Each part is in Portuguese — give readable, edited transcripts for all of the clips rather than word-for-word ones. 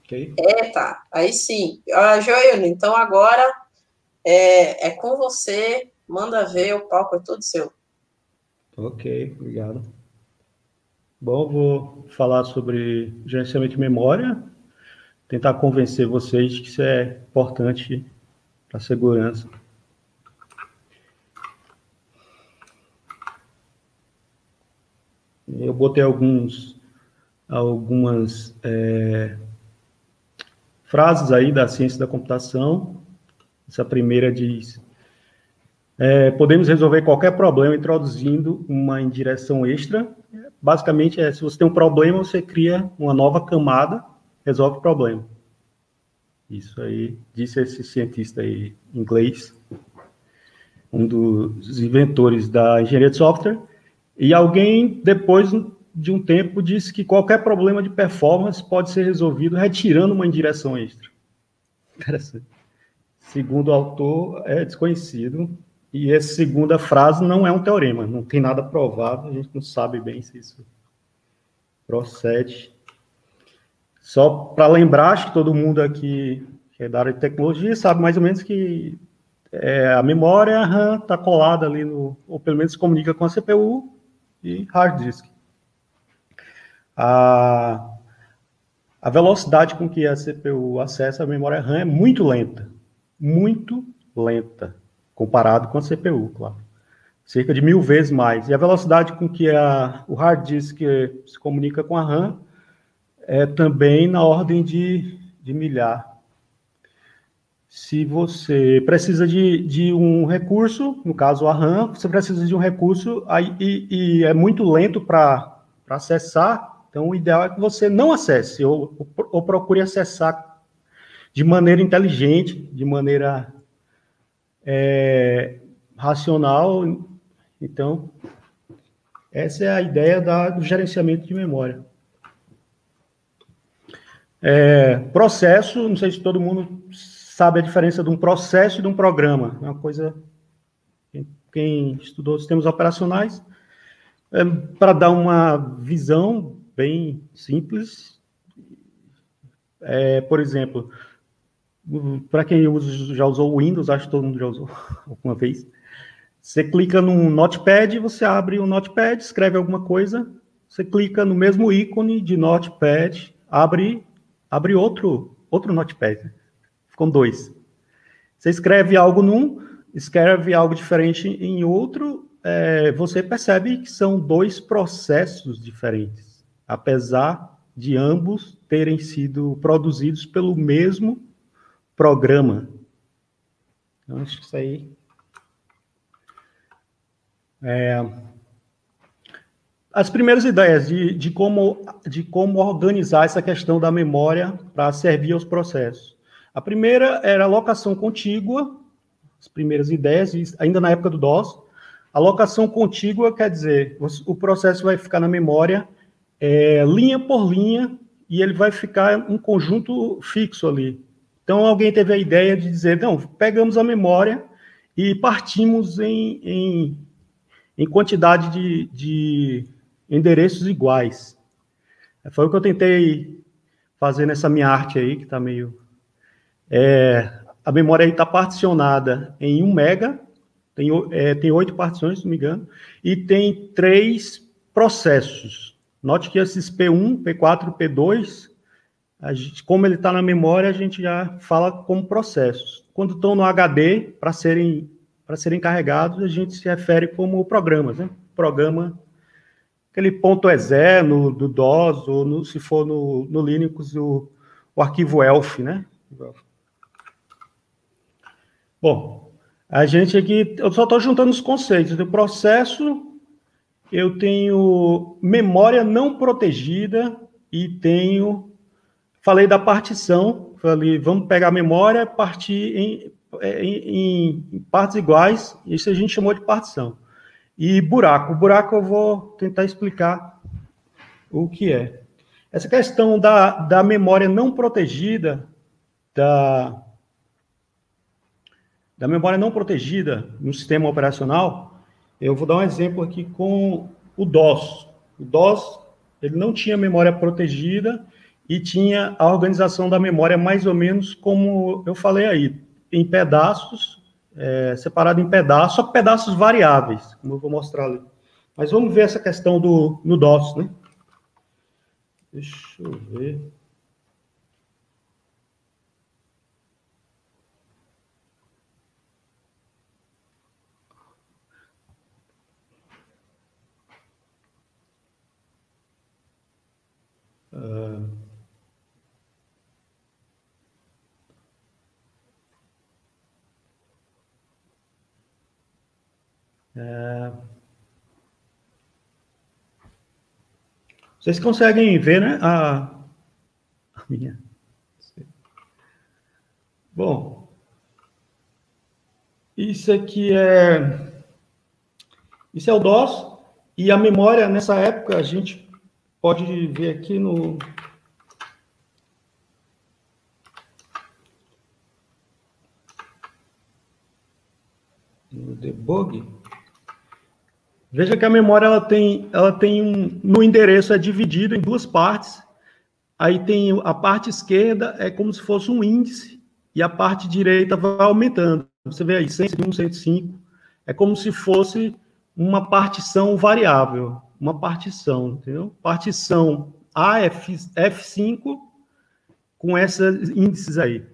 Ok. Tá. Aí sim. Joelho, então agora é com você. Manda ver, o palco é todo seu. Ok, obrigado. Bom, vou falar sobre gerenciamento de memória, tentar convencer vocês de que isso é importante para a segurança. Eu botei algumas frases aí da ciência da computação. Essa primeira diz: podemos resolver qualquer problema introduzindo uma indireção extra. Basicamente, se você tem um problema, você cria uma nova camada, resolve o problema. Isso aí, disse esse cientista aí inglês, um dos inventores da engenharia de software. E alguém, depois de um tempo, disse que qualquer problema de performance pode ser resolvido retirando uma indireção extra. Interessante. Segundo o autor, é desconhecido. E essa segunda frase não é um teorema, não tem nada provado, a gente não sabe bem se isso procede. Só para lembrar, acho que todo mundo aqui que é da área de tecnologia sabe mais ou menos que a memória RAM está colada ali, ou pelo menos se comunica com a CPU e hard disk. A velocidade com que a CPU acessa a memória RAM é muito lenta, comparado com a CPU, claro. Cerca de 1000 vezes mais. E a velocidade com que o hard disk se comunica com a RAM é também na ordem de milhar. Se você precisa de um recurso, no caso a RAM, você precisa de um recurso e é muito lento para acessar, então o ideal é que você não acesse, ou procure acessar de maneira inteligente, de maneira racional. Então, essa é a ideia do gerenciamento de memória. Processo, não sei se todo mundo sabe a diferença de um processo e de um programa. É uma coisa, quem estudou sistemas operacionais, para dar uma visão bem simples. Por exemplo, para quem já usou o Windows, acho que todo mundo já usou alguma vez, você clica num Notepad, você abre o Notepad, escreve alguma coisa, você clica no mesmo ícone de Notepad, abre outro Notepad. Ficam dois. Você escreve algo num, escreve algo diferente em outro, você percebe que são dois processos diferentes, apesar de ambos terem sido produzidos pelo mesmo programa. Então, acho que isso aí as primeiras ideias de como organizar essa questão da memória para servir aos processos. A primeira era a alocação contígua, as primeiras ideias, ainda na época do DOS. A alocação contígua quer dizer, o processo vai ficar na memória linha por linha, e ele vai ficar um conjunto fixo ali. Então, alguém teve a ideia de dizer, não, pegamos a memória e partimos em quantidade de endereços iguais. Foi o que eu tentei fazer nessa minha arte aí, que está meio... a memória aí está particionada em 1 mega, tem 8 partições, se não me engano, e tem 3 processos. Note que esses P1, P4, P2, como ele está na memória, a gente já fala como processos. Quando estão no HD, para serem carregados, a gente se refere como programas, né? Programa, aquele .exe do DOS, ou se for no Linux, o arquivo ELF, né? Bom, a gente aqui, eu só estou juntando os conceitos do processo. Eu tenho memória não protegida e falei da partição, falei, vamos pegar a memória, partir em partes iguais, isso a gente chamou de partição. E buraco. O buraco eu vou tentar explicar o que é. Essa questão da memória não protegida, da memória não protegida no sistema operacional, eu vou dar um exemplo aqui com o DOS. O DOS, ele não tinha memória protegida e tinha a organização da memória mais ou menos como eu falei aí, em pedaços, separado em pedaços, só pedaços variáveis, como eu vou mostrar ali. Mas vamos ver essa questão no DOS, né? Deixa eu ver. Vocês conseguem ver, né? A minha. Bom, isso é o DOS, e a memória nessa época a gente pode ver aqui no debug. Veja que a memória ela tem no endereço é dividido em duas partes. Aí tem a parte esquerda é como se fosse um índice e a parte direita vai aumentando. Você vê aí 101, 105, é como se fosse uma partição variável, uma partição, entendeu? Partição F5 com esses índices aí.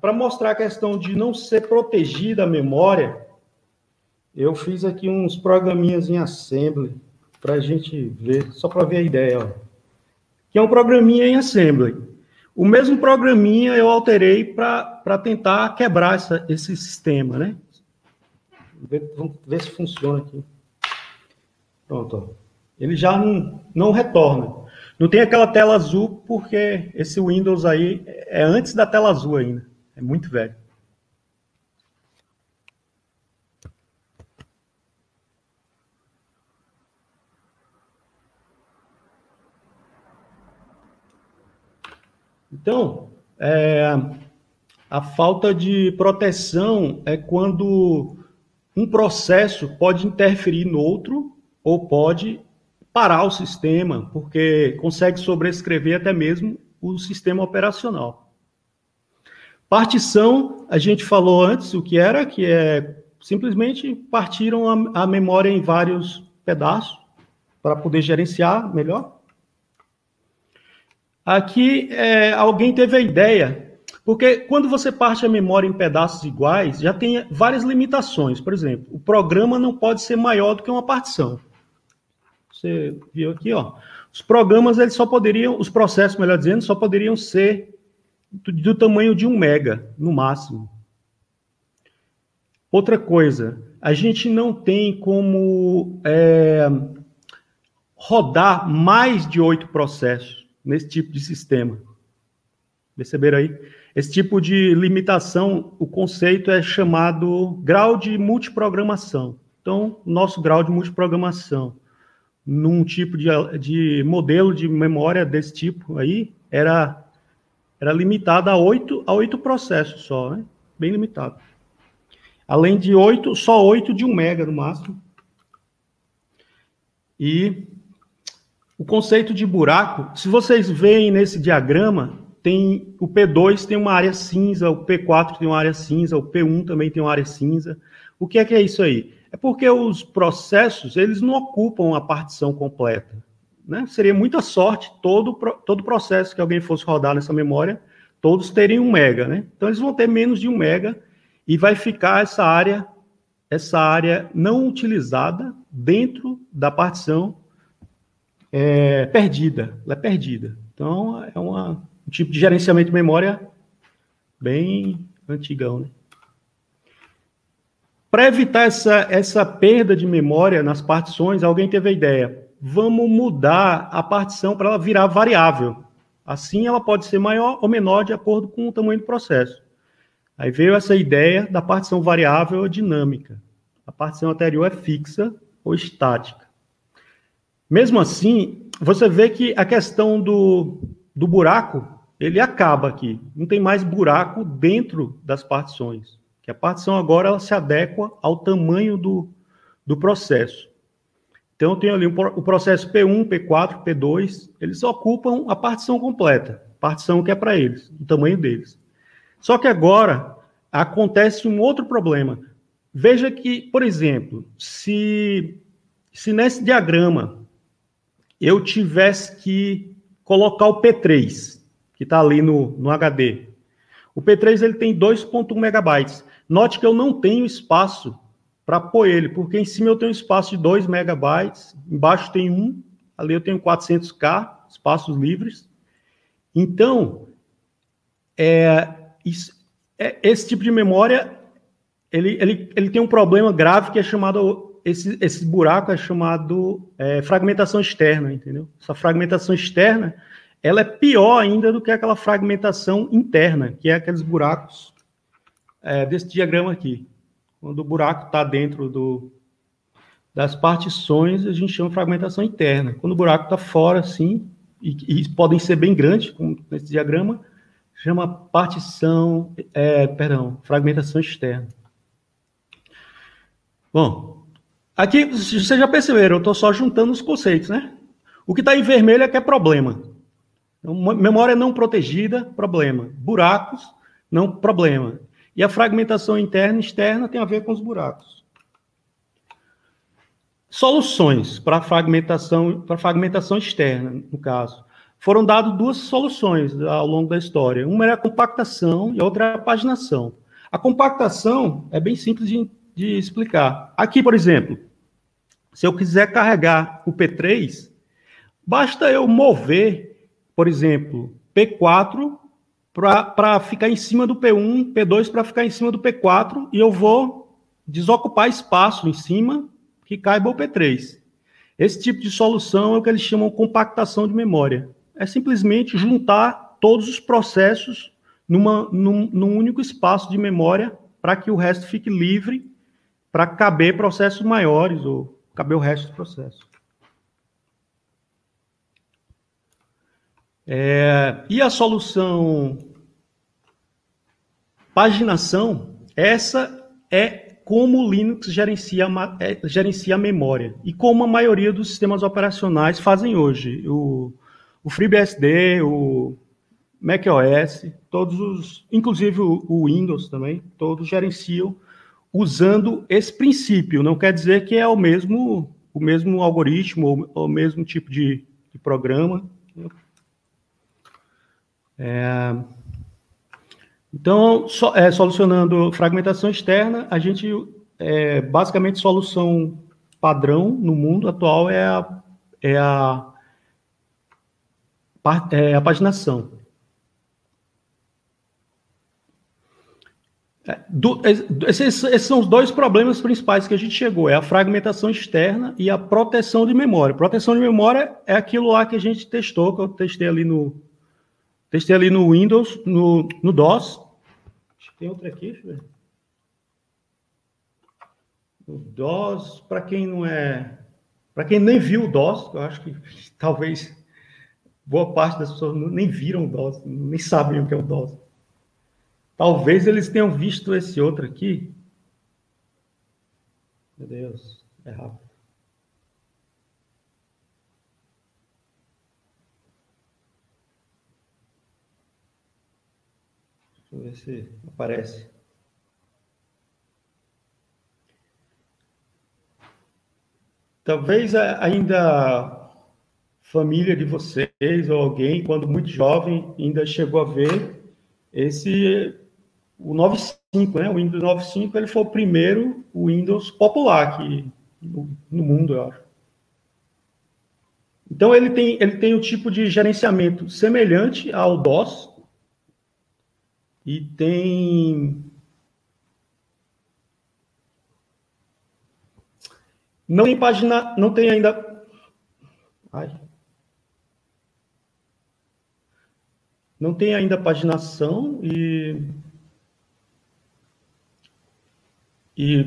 Para mostrar a questão de não ser protegida a memória, eu fiz aqui uns programinhas em Assembly para a gente ver, só para ver a ideia, ó. Que é um programinha em Assembly. O mesmo programinha eu alterei para tentar quebrar esse sistema, né? Vamos ver se funciona aqui. Pronto, ó. Ele já não retorna. Não tem aquela tela azul, porque esse Windows aí é antes da tela azul ainda. É muito velho. Então, a falta de proteção é quando um processo pode interferir no outro ou pode parar o sistema, porque consegue sobrescrever até mesmo o sistema operacional. Partição, a gente falou antes o que era, que simplesmente partiram a memória em vários pedaços para poder gerenciar melhor. Aqui, alguém teve a ideia, porque quando você parte a memória em pedaços iguais, já tem várias limitações. Por exemplo, o programa não pode ser maior do que uma partição. Você viu aqui, ó. Os programas, os processos, melhor dizendo, só poderiam ser do tamanho de 1 mega, no máximo. Outra coisa, a gente não tem como rodar mais de 8 processos nesse tipo de sistema. Perceberam aí? Esse tipo de limitação, o conceito é chamado grau de multiprogramação. Então, nosso grau de multiprogramação, num tipo de modelo de memória desse tipo aí, era limitado a 8 processos só, né? Bem limitado. Além de 8, só 8 de 1 mega no máximo. E o conceito de buraco, se vocês veem nesse diagrama, o P2 tem uma área cinza, o P4 tem uma área cinza, o P1 também tem uma área cinza. O que é isso aí? É porque os processos, eles não ocupam a partição completa, né? Seria muita sorte todo processo que alguém fosse rodar nessa memória, todos teriam 1 mega, né? Então eles vão ter menos de 1 mega e vai ficar essa área não utilizada dentro da partição perdida. Ela é perdida. Então é um tipo de gerenciamento de memória bem antigão, né? Para evitar essa perda de memória nas partições, alguém teve a ideia, vamos mudar a partição para ela virar variável. Assim, ela pode ser maior ou menor de acordo com o tamanho do processo. Aí veio essa ideia da partição variável ou dinâmica. A partição anterior é fixa ou estática. Mesmo assim, você vê que a questão do buraco, ele acaba aqui. Não tem mais buraco dentro das partições. Que a partição agora ela se adequa ao tamanho do processo. Então, eu tenho ali o processo P1, P4, P2, eles ocupam a partição completa, partição que é para eles, o tamanho deles. Só que agora acontece um outro problema. Veja que, por exemplo, se nesse diagrama eu tivesse que colocar o P3, que está ali no HD, o P3 ele tem 2.1 megabytes. Note que eu não tenho espaço para pôr ele, porque em cima eu tenho espaço de 2 megabytes, embaixo tem 1, ali eu tenho 400K, espaços livres. Então, esse tipo de memória, ele tem um problema grave que é chamado, esse buraco é chamado fragmentação externa, entendeu? Essa fragmentação externa, ela é pior ainda do que aquela fragmentação interna, que é aqueles buracos desse diagrama aqui. Quando o buraco está dentro das partições, a gente chama de fragmentação interna. Quando o buraco está fora, assim, e podem ser bem grandes, como nesse diagrama, chama fragmentação externa. Bom, aqui, vocês já perceberam, eu estou só juntando os conceitos, né? O que está em vermelho é que é problema. Então, memória não protegida, problema. Buracos, não problema. E a fragmentação interna e externa tem a ver com os buracos. Soluções para fragmentação externa, no caso. Foram dadas duas soluções ao longo da história. Uma era a compactação e a outra era a paginação. A compactação é bem simples de explicar. Aqui, por exemplo, se eu quiser carregar o P3, basta eu mover, por exemplo, P4 para ficar em cima do P1, P2 para ficar em cima do P4, e eu vou desocupar espaço em cima que caiba o P3. Esse tipo de solução é o que eles chamam de compactação de memória. É simplesmente juntar todos os processos num único espaço de memória para que o resto fique livre para caber processos maiores ou caber o resto do processo. E a solução paginação, essa é como o Linux gerencia a memória e como a maioria dos sistemas operacionais fazem hoje. O FreeBSD, o macOS, inclusive o Windows também, todos gerenciam usando esse princípio. Não quer dizer que é o mesmo algoritmo ou o mesmo tipo de programa. Então, solucionando fragmentação externa, a gente, basicamente, solução padrão no mundo atual é a paginação. Esses são os dois problemas principais que a gente chegou, é a fragmentação externa e a proteção de memória. Proteção de memória é aquilo lá que a gente testou, que eu testei ali no Windows, no DOS. Acho que tem outra aqui, deixa eu ver. O DOS, para quem nem viu o DOS, eu acho que talvez boa parte das pessoas nem viram o DOS, nem sabem o que é o DOS. Talvez eles tenham visto esse outro aqui. Meu Deus, é rápido. Deixa eu ver se aparece. Talvez ainda família de vocês ou alguém, quando muito jovem, ainda chegou a ver o 95, né? O Windows 95, ele foi o primeiro Windows popular aqui no mundo, eu acho. Então, ele tem um tipo de gerenciamento semelhante ao DOS e não tem página, não tem ainda... Não tem ainda paginação e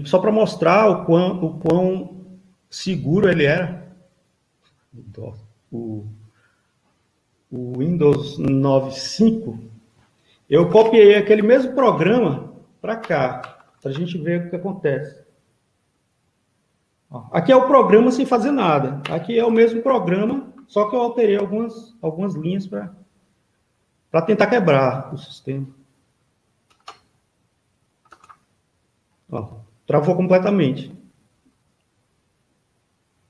só para mostrar o quão seguro ele era, o Windows 95, eu copiei aquele mesmo programa para cá, para a gente ver o que acontece. Aqui é o programa sem fazer nada. Aqui é o mesmo programa, só que eu alterei algumas linhas para tentar quebrar o sistema. Ó, travou completamente.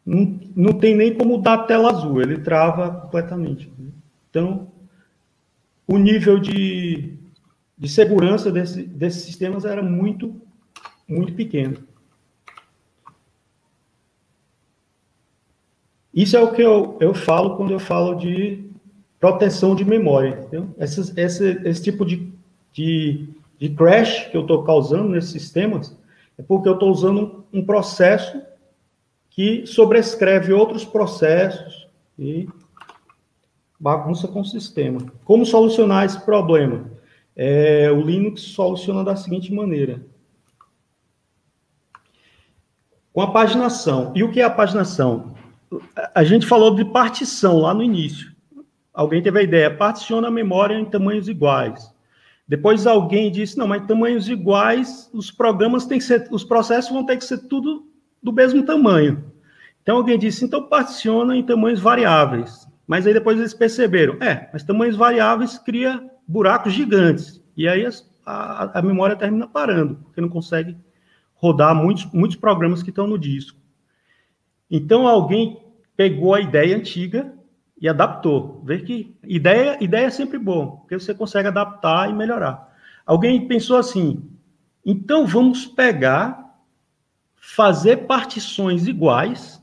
Não tem nem como dar tela azul, ele trava completamente. Então, o nível de segurança desses sistemas era muito, muito pequeno. Isso é o que eu falo quando eu falo de proteção de memória. Entendeu? Esse tipo de crash que eu estou causando nesses sistemas é porque eu estou usando um processo que sobrescreve outros processos e bagunça com o sistema. Como solucionar esse problema? O Linux soluciona da seguinte maneira. Com a paginação. E o que é a paginação? A gente falou de partição lá no início. Alguém teve a ideia, particiona a memória em tamanhos iguais. Depois alguém disse, não, mas em tamanhos iguais, os processos vão ter que ser tudo do mesmo tamanho. Então alguém disse, então particiona em tamanhos variáveis. Mas aí depois eles perceberam, mas tamanhos variáveis cria buracos gigantes. E aí a memória termina parando, porque não consegue rodar muitos programas que estão no disco. Então alguém pegou a ideia antiga e adaptou. Vê que ideia é sempre bom, porque você consegue adaptar e melhorar. Alguém pensou assim, então vamos fazer partições iguais,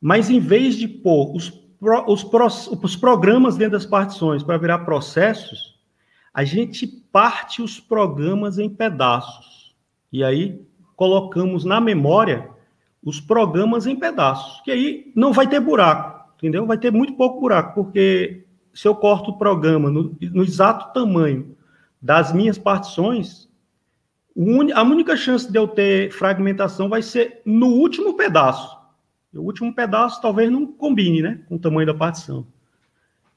mas em vez de pôr os programas dentro das partições para virar processos, a gente parte os programas em pedaços. E aí colocamos na memória os programas em pedaços, que aí não vai ter buraco, entendeu? Vai ter muito pouco buraco, porque se eu corto o programa no exato tamanho das minhas partições, a única chance de eu ter fragmentação vai ser no último pedaço. O último pedaço talvez não combine, né, com o tamanho da partição.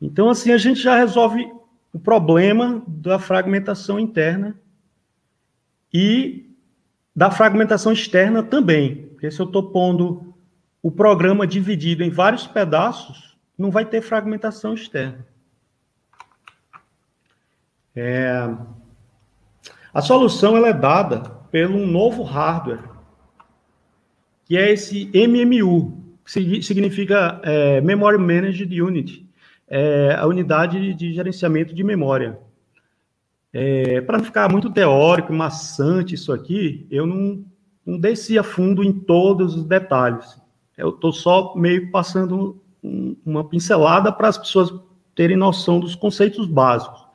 Então, assim, a gente já resolve o problema da fragmentação interna e da fragmentação externa também. Porque se eu estou pondo o programa dividido em vários pedaços, não vai ter fragmentação externa. A solução ela é dada pelo um novo hardware, que é esse MMU, que significa Memory Managed Unit, a unidade de gerenciamento de memória. Para não ficar muito teórico e maçante isso aqui, eu não desci a fundo em todos os detalhes. Eu estou só meio passando uma pincelada para as pessoas terem noção dos conceitos básicos.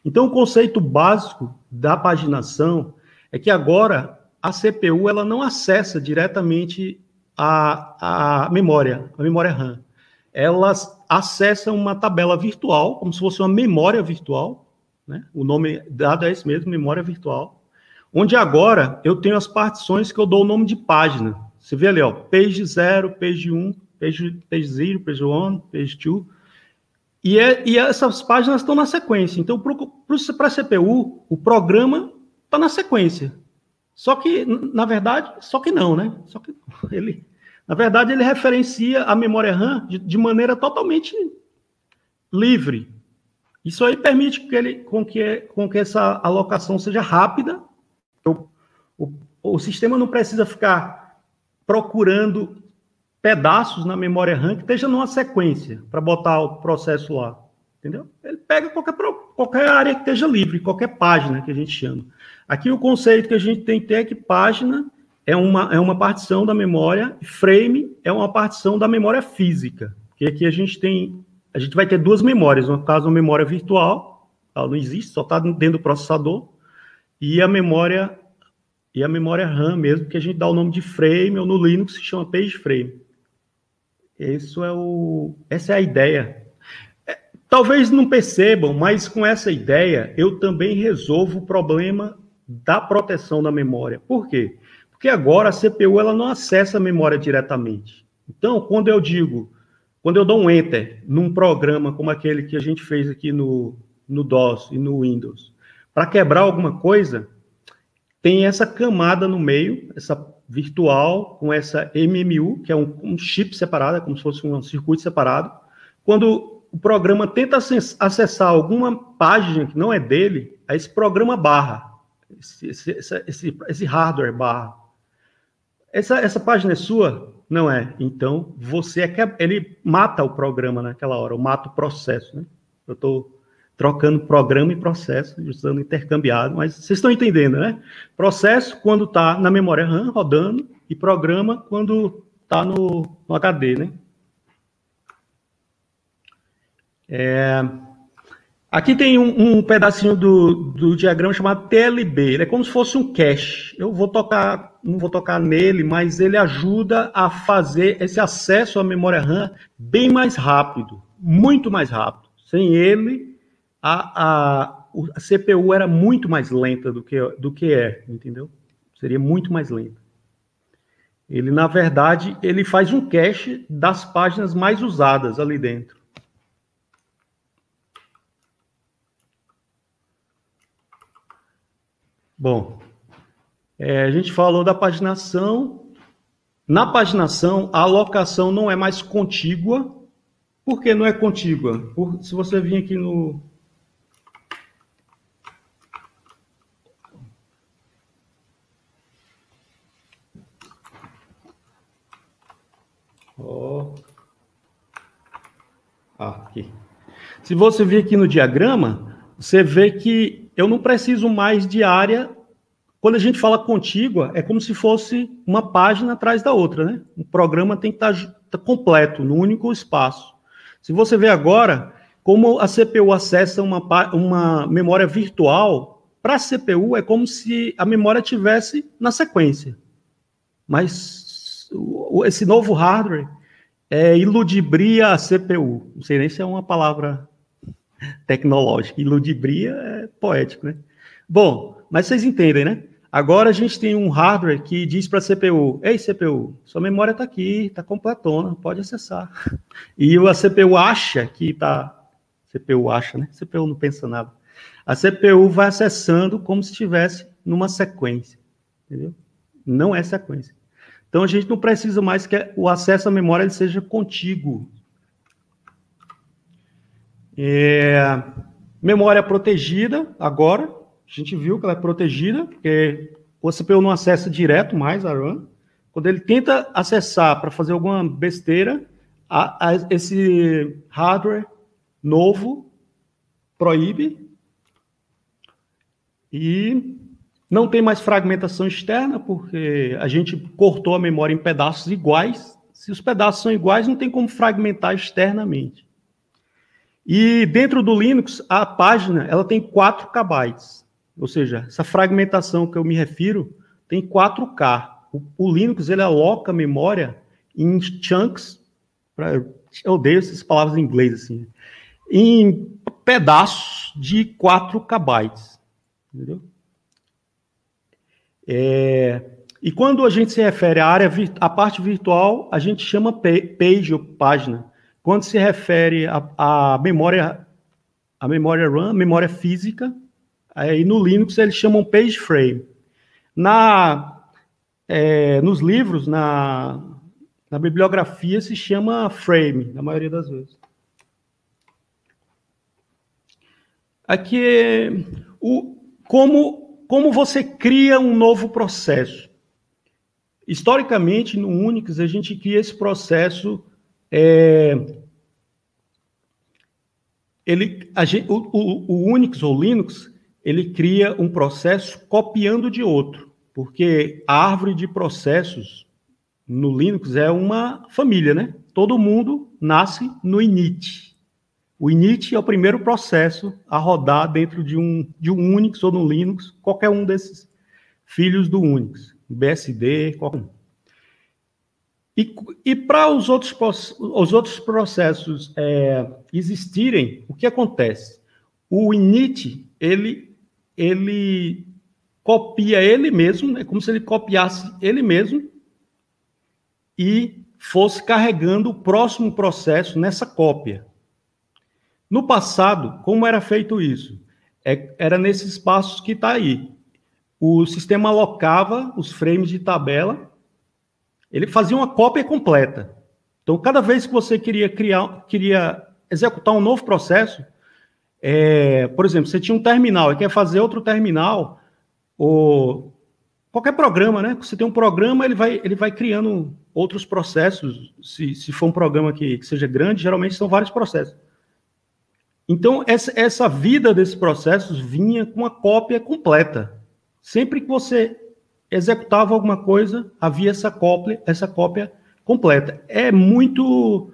Então, o conceito básico da paginação é que agora a CPU ela não acessa diretamente a memória RAM. Ela acessa uma tabela virtual, como se fosse uma memória virtual, né? O nome dado é esse mesmo, memória virtual, onde agora eu tenho as partições que eu dou o nome de página. Você vê ali, ó, page 0, page 1, page 0, page 1, page 2. E essas páginas estão na sequência. Então, para a CPU, o programa está na sequência. Só que, na verdade, não, né? Na verdade, ele referencia a memória RAM de maneira totalmente livre. Isso aí permite com que essa alocação seja rápida. O sistema não precisa ficar procurando pedaços na memória RAM que esteja numa sequência para botar o processo lá, entendeu? Ele pega qualquer área que esteja livre, qualquer página que a gente chama. Aqui o conceito que a gente tem que ter é que página é uma partição da memória, frame é uma partição da memória física, porque aqui a gente vai ter duas memórias, no caso, uma memória virtual, ela não existe, só está dentro do processador, e a memória RAM mesmo, que a gente dá o nome de frame, ou no Linux se chama page frame. Essa é a ideia. Talvez não percebam, mas com essa ideia eu também resolvo o problema da proteção da memória. Por quê? Porque agora a CPU ela não acessa a memória diretamente. Então, quando eu dou um enter num programa como aquele que a gente fez aqui no DOS e no Windows, para quebrar alguma coisa, tem essa camada no meio, virtual com essa MMU, que é um chip separado, é como se fosse um circuito separado. Quando o programa tenta acessar alguma página que não é dele, aí esse programa barra, esse hardware barra. Essa página é sua? Não é. Então, ele mata o programa naquela hora, ou mata o processo, né? Eu estou trocando programa e processo, usando intercambiado, mas vocês estão entendendo, né? Processo quando está na memória RAM rodando e programa quando está no HD, né? Aqui tem um pedacinho do diagrama chamado TLB. Ele é como se fosse um cache. Eu não vou tocar nele, mas ele ajuda a fazer esse acesso à memória RAM bem mais rápido, muito mais rápido. Sem ele, a CPU era muito mais lenta do que é, entendeu? Seria muito mais lenta. Ele, na verdade, ele faz um cache das páginas mais usadas ali dentro. Bom, a gente falou da paginação. Na paginação, a alocação não é mais contígua. Por que não é contígua? Se você vir aqui no... Aqui. Se você vir aqui no diagrama, você vê que eu não preciso mais de área. Quando a gente fala contígua, é como se fosse uma página atrás da outra, né? O programa tem que estar completo, no único espaço. Se você vê agora, como a CPU acessa uma memória virtual, para a CPU é como se a memória tivesse na sequência. Mas esse novo hardware iludibria a CPU. Não sei nem se é uma palavra tecnológica. Iludibria é poético, né? Bom, mas vocês entendem, né? Agora a gente tem um hardware que diz para a CPU: ei, CPU, sua memória está aqui, está completona, pode acessar. E a CPU acha que está... CPU acha, né? CPU não pensa nada. A CPU vai acessando como se estivesse numa sequência, entendeu? Não é sequência. Então a gente não precisa mais que o acesso à memória seja contíguo. Memória protegida, agora, a gente viu que ela é protegida, porque o CPU não acessa direto mais a RAM. Quando ele tenta acessar para fazer alguma besteira, esse hardware novo proíbe. E não tem mais fragmentação externa, porque a gente cortou a memória em pedaços iguais. Se os pedaços são iguais, não tem como fragmentar externamente. E dentro do Linux, a página ela tem 4 KB. Ou seja, essa fragmentação que eu me refiro tem 4K. O Linux ele aloca memória em chunks, eu odeio essas palavras em inglês, assim, em pedaços de 4 KB. Entendeu? E quando a gente se refere à parte virtual, a gente chama page ou página. Quando se refere à memória RAM, memória física, aí no Linux eles chamam page frame. Nos livros, na bibliografia, se chama frame, na maioria das vezes. Aqui, como você cria um novo processo? Historicamente, no Unix, a gente cria esse processo... o Unix ou Linux, ele cria um processo copiando de outro, porque a árvore de processos no Linux é uma família, né? Todo mundo nasce no init. O init é o primeiro processo a rodar dentro de um Unix ou no Linux, qualquer um desses filhos do Unix, BSD, qualquer um. E para os outros processos existirem, o que acontece? O init, ele copia ele mesmo, é como se ele copiasse ele mesmo e fosse carregando o próximo processo nessa cópia. No passado, como era feito isso? Era nesses passos que está aí. O sistema alocava os frames de tabela ele fazia uma cópia completa. Então, cada vez que você queria executar um novo processo, por exemplo, você tinha um terminal e quer fazer outro terminal, ou qualquer programa, né? Você tem um programa, ele vai criando outros processos. Se for um programa que seja grande, geralmente são vários processos. Então, essa vida desses processos vinha com uma cópia completa. Sempre que você executava alguma coisa, havia essa cópia completa. É muito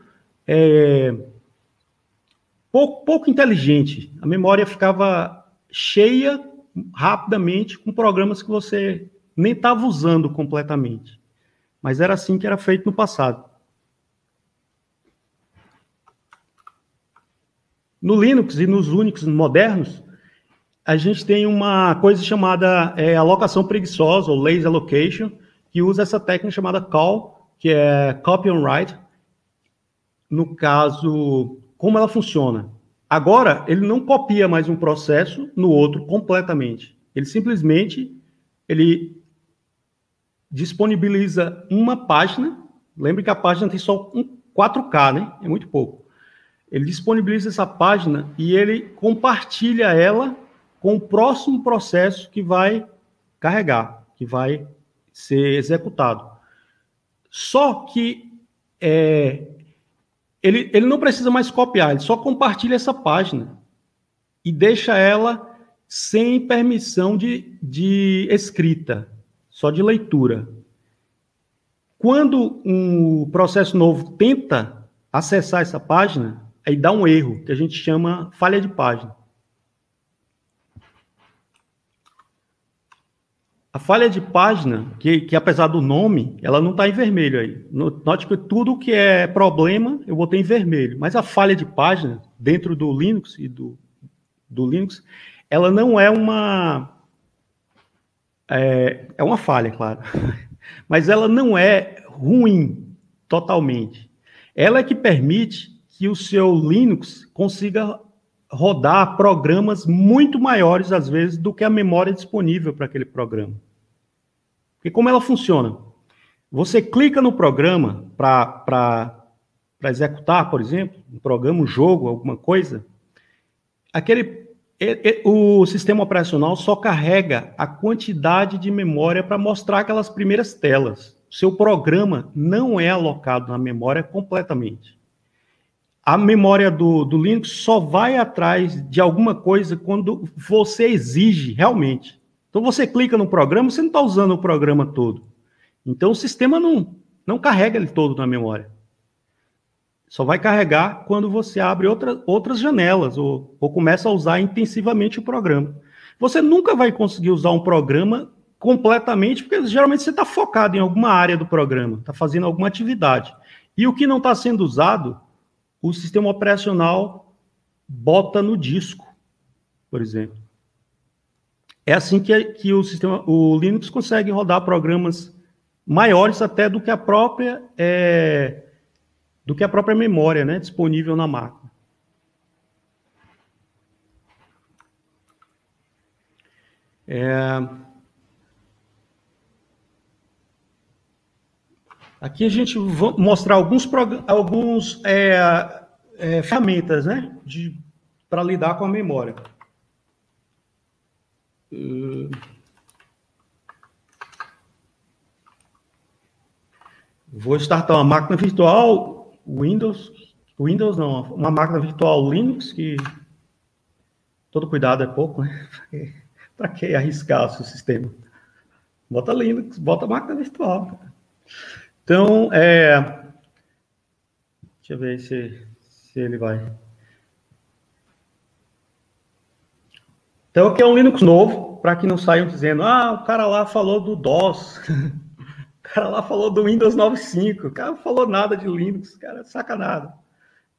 pouco inteligente. A memória ficava cheia rapidamente com programas que você nem estava usando completamente. Mas era assim que era feito no passado. No Linux e nos Unix modernos, a gente tem uma coisa chamada alocação preguiçosa, ou lazy allocation, que usa essa técnica chamada CAL, que é copy on write. No caso, como ela funciona? Agora, ele não copia mais um processo no outro completamente. Ele simplesmente disponibiliza uma página. Lembre que a página tem só 4K, né? É muito pouco. Ele disponibiliza essa página e ele compartilha ela com o próximo processo que vai carregar, que vai ser executado. Só que ele não precisa mais copiar, ele só compartilha essa página e deixa ela sem permissão de escrita, só de leitura. Quando um processo novo tenta acessar essa página, aí dá um erro, que a gente chama falha de página. A falha de página, que apesar do nome, ela não está em vermelho aí. Note que tudo que é problema, eu botei em vermelho. Mas a falha de página, dentro do Linux e do Linux, ela não é uma... É uma falha, claro. Mas ela não é ruim totalmente. Ela é que permite que o seu Linux consiga rodar programas muito maiores, às vezes, do que a memória disponível para aquele programa. Porque como ela funciona? Você clica no programa para executar, por exemplo, um programa, um jogo, alguma coisa, o sistema operacional só carrega a quantidade de memória para mostrar aquelas primeiras telas. O seu programa não é alocado na memória completamente. A memória do Linux só vai atrás de alguma coisa quando você exige realmente. Então, você clica no programa, você não está usando o programa todo. Então, o sistema não carrega ele todo na memória. Só vai carregar quando você abre outras janelas ou começa a usar intensivamente o programa. Você nunca vai conseguir usar um programa completamente, porque geralmente você está focado em alguma área do programa, está fazendo alguma atividade. E o que não está sendo usado, o sistema operacional bota no disco, por exemplo. É assim que o Linux consegue rodar programas maiores até do que a própria memória, né, disponível na máquina. Aqui a gente vai mostrar alguns ferramentas, né, para lidar com a memória. Vou startar uma máquina virtual Windows não, uma máquina virtual Linux, que todo cuidado é pouco, né? Para que arriscar o seu sistema? Bota Linux, bota máquina virtual. Então, deixa eu ver se ele vai. Então, aqui é um Linux novo, para que não saiam dizendo, o cara lá falou do DOS, o cara lá falou do Windows 95, o cara não falou nada de Linux, cara, sacanagem.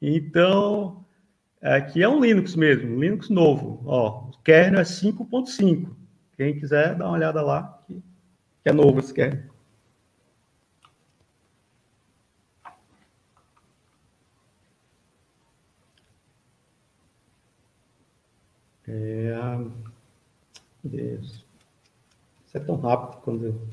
Então, aqui é um Linux mesmo, um Linux novo. Ó, o kernel é 5.5. Quem quiser, dá uma olhada lá, que é novo esse kernel. Deus. Isso é tão rápido quando eu...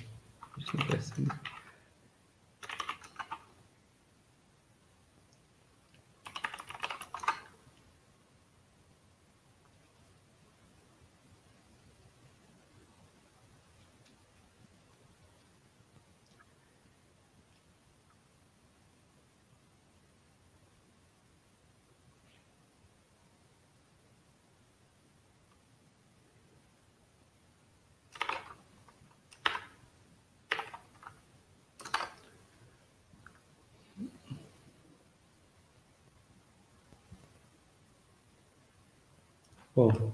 Bom,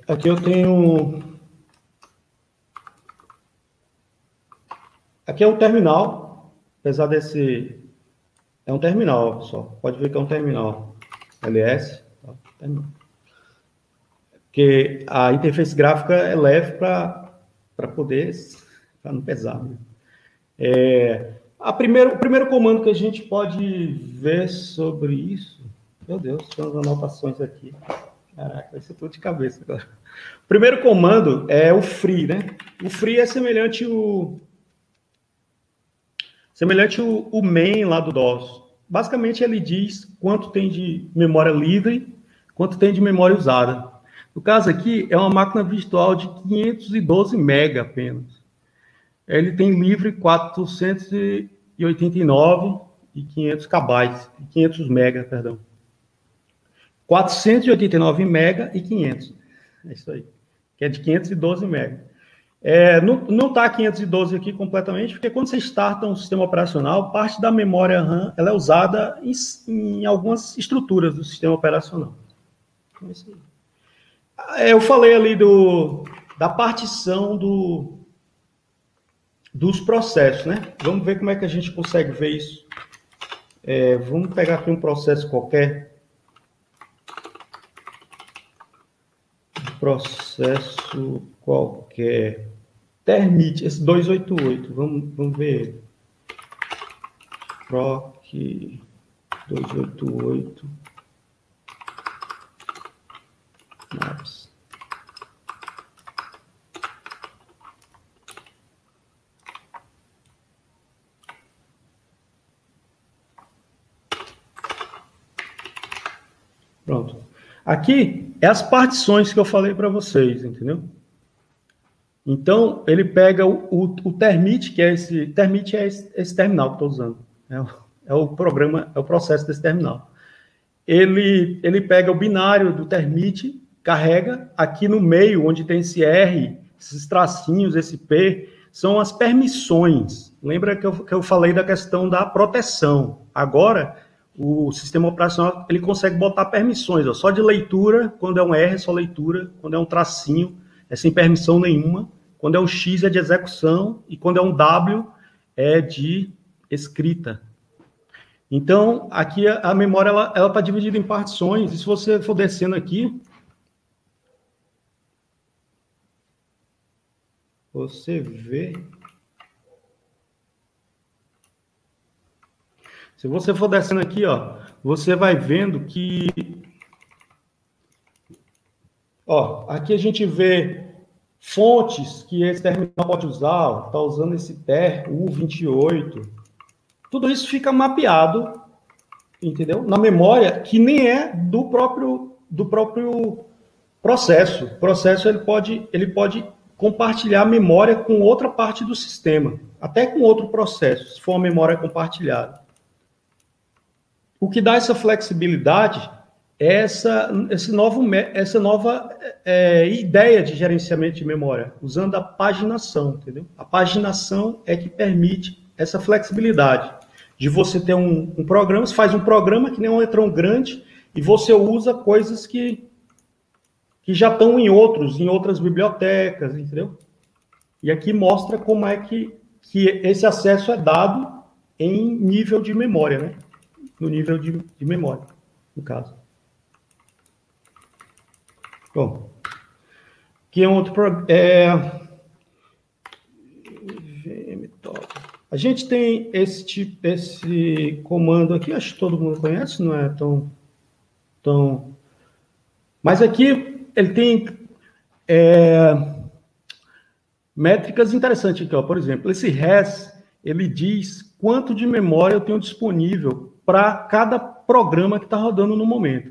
aqui eu tenho... Aqui é um terminal, apesar desse... É um terminal, pessoal. Pode ver que é um terminal. LS. Tá? Terminal. Porque a interface gráfica é leve para poder... para não pesar. Né? O primeiro comando que a gente pode ver sobre isso... Meu Deus, tem umas anotações aqui. Caraca, vai ser tudo de cabeça agora. O primeiro comando é o free, né? O free é semelhante o main lá do DOS. Basicamente, ele diz quanto tem de memória livre, quanto tem de memória usada. No caso aqui, é uma máquina virtual de 512 MB apenas. Ele tem livre 489 e 500 KB, 500 MB, perdão. 489 MB e 500. É isso aí. Que é de 512 MB. Não está 512 aqui completamente, porque quando você starta um sistema operacional, parte da memória RAM ela é usada em algumas estruturas do sistema operacional. Então, é isso aí. Eu falei ali da partição dos processos, né? Vamos ver como é que a gente consegue ver isso. Vamos pegar aqui um processo qualquer. Processo qualquer. Termite, esse 288, vamos ver ele. Proc 288 maps. Pronto. Aqui é as partições que eu falei para vocês, entendeu? Então, ele pega o Termite, que é esse... Termite é esse terminal que estou usando. É o programa, é o processo desse terminal. Ele pega o binário do Termite, carrega aqui no meio, onde tem esse R, esses tracinhos, esse P, são as permissões. Lembra que eu falei da questão da proteção. Agora, o sistema operacional ele consegue botar permissões. Ó, só de leitura, quando é um R é só leitura, quando é um tracinho é sem permissão nenhuma, quando é um X é de execução e quando é um W é de escrita. Então, aqui a memória ela está dividida em partições, e se você for descendo aqui, você vê... Se você for descendo aqui, ó, você vai vendo que... Ó, aqui a gente vê fontes que esse terminal pode usar, está usando esse TER U28. Tudo isso fica mapeado, entendeu? Na memória, que nem é do próprio processo. O processo ele pode compartilhar a memória com outra parte do sistema, até com outro processo, se for uma memória compartilhada. O que dá essa flexibilidade é essa nova ideia de gerenciamento de memória, usando a paginação, entendeu? A paginação é que permite essa flexibilidade de você ter um programa, você faz um programa que nem um eletrão grande e você usa coisas que já estão em outras bibliotecas, entendeu? E aqui mostra como é que esse acesso é dado em nível de memória, né? No nível de memória, no caso. Bom, aqui é um outro a gente tem esse comando aqui, acho que todo mundo conhece, não é tão... Mas aqui ele tem métricas interessantes aqui, ó. Por exemplo, esse res, ele diz quanto de memória eu tenho disponível para cada programa que está rodando no momento.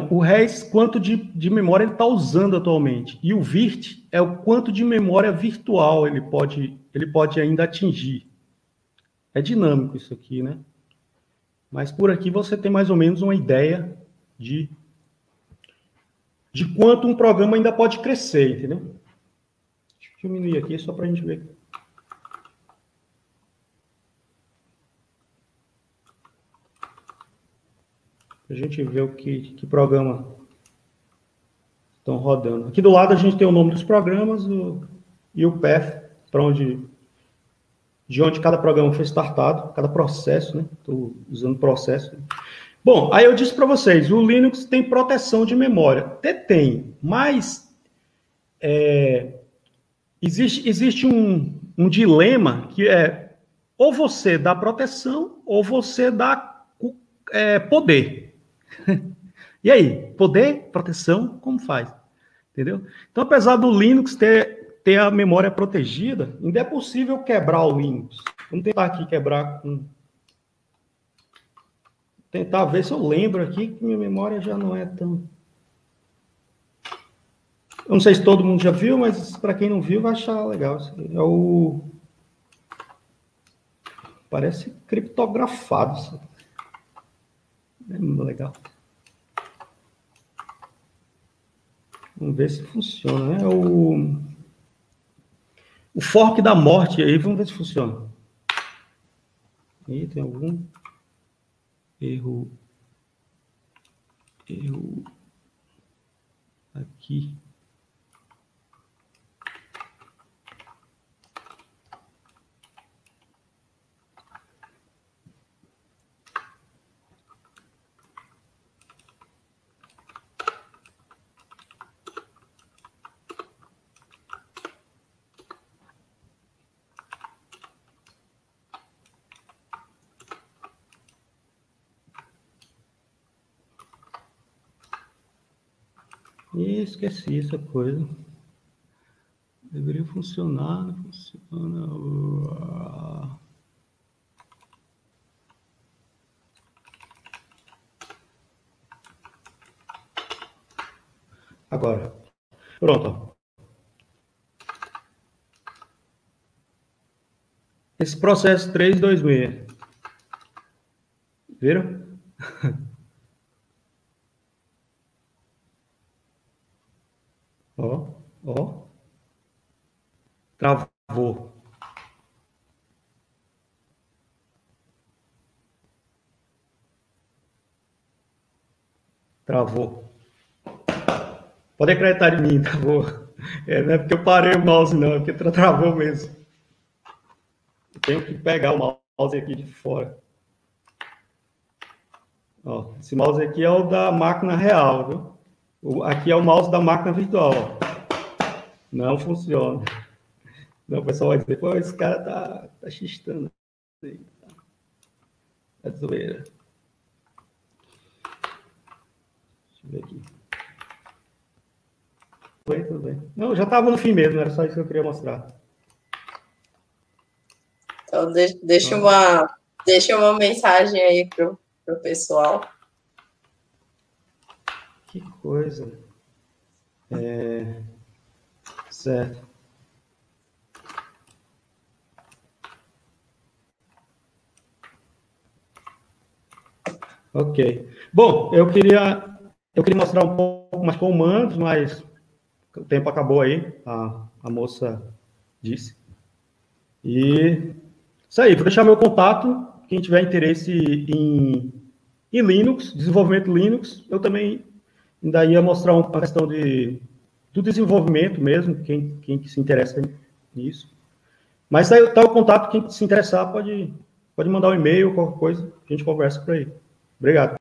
O res, quanto de memória ele está usando atualmente. E o virt é o quanto de memória virtual ele pode ainda atingir. É dinâmico isso aqui, né? Mas por aqui você tem mais ou menos uma ideia de quanto um programa ainda pode crescer, entendeu? Deixa eu diminuir aqui só para a gente ver. para a gente ver o que programa estão rodando. Aqui do lado a gente tem o nome dos programas e o path, de onde cada programa foi startado, cada processo, né? Estou usando processo. Bom, aí eu disse para vocês, o Linux tem proteção de memória. Até tem, mas existe um dilema que é ou você dá proteção ou você dá poder. E aí, poder, proteção, como faz? Entendeu? Então, apesar do Linux ter a memória protegida, ainda é possível quebrar o Linux. Vamos tentar aqui quebrar com... Tentar ver se eu lembro aqui, que minha memória já não é tão... Eu não sei se todo mundo já viu, mas para quem não viu vai achar legal. É o... Parece criptografado. Isso. É legal. Vamos ver se funciona, né? O fork da morte aí, vamos ver se funciona. Aí tem algum erro aqui. E esqueci essa coisa. Deveria funcionar, não funciona. Agora. Pronto. Esse processo 326. Viram? Ó. Travou. Pode acreditar em mim, travou. Não é porque eu parei o mouse, não, é porque travou mesmo. Eu tenho que pegar o mouse aqui de fora. Ó, esse mouse aqui é o da máquina real, viu? Aqui é o mouse da máquina virtual. Ó. Não funciona. Não, o pessoal vai dizer, pô, esse cara tá xistando. É zoeira. Deixa eu ver aqui. Tudo bem. Não, já estava no fim mesmo, era só isso que eu queria mostrar. Então, deixa uma mensagem aí pro pessoal. Que coisa. Certo. Ok. Bom, eu queria mostrar um pouco mais comandos, mas o tempo acabou aí, a moça disse. E isso aí, vou deixar meu contato, quem tiver interesse em Linux, desenvolvimento Linux, eu também ainda ia mostrar uma questão do desenvolvimento mesmo, quem se interessa nisso. Mas aí tá o contato, quem se interessar pode mandar um e-mail, qualquer coisa, a gente conversa por aí. Obrigado.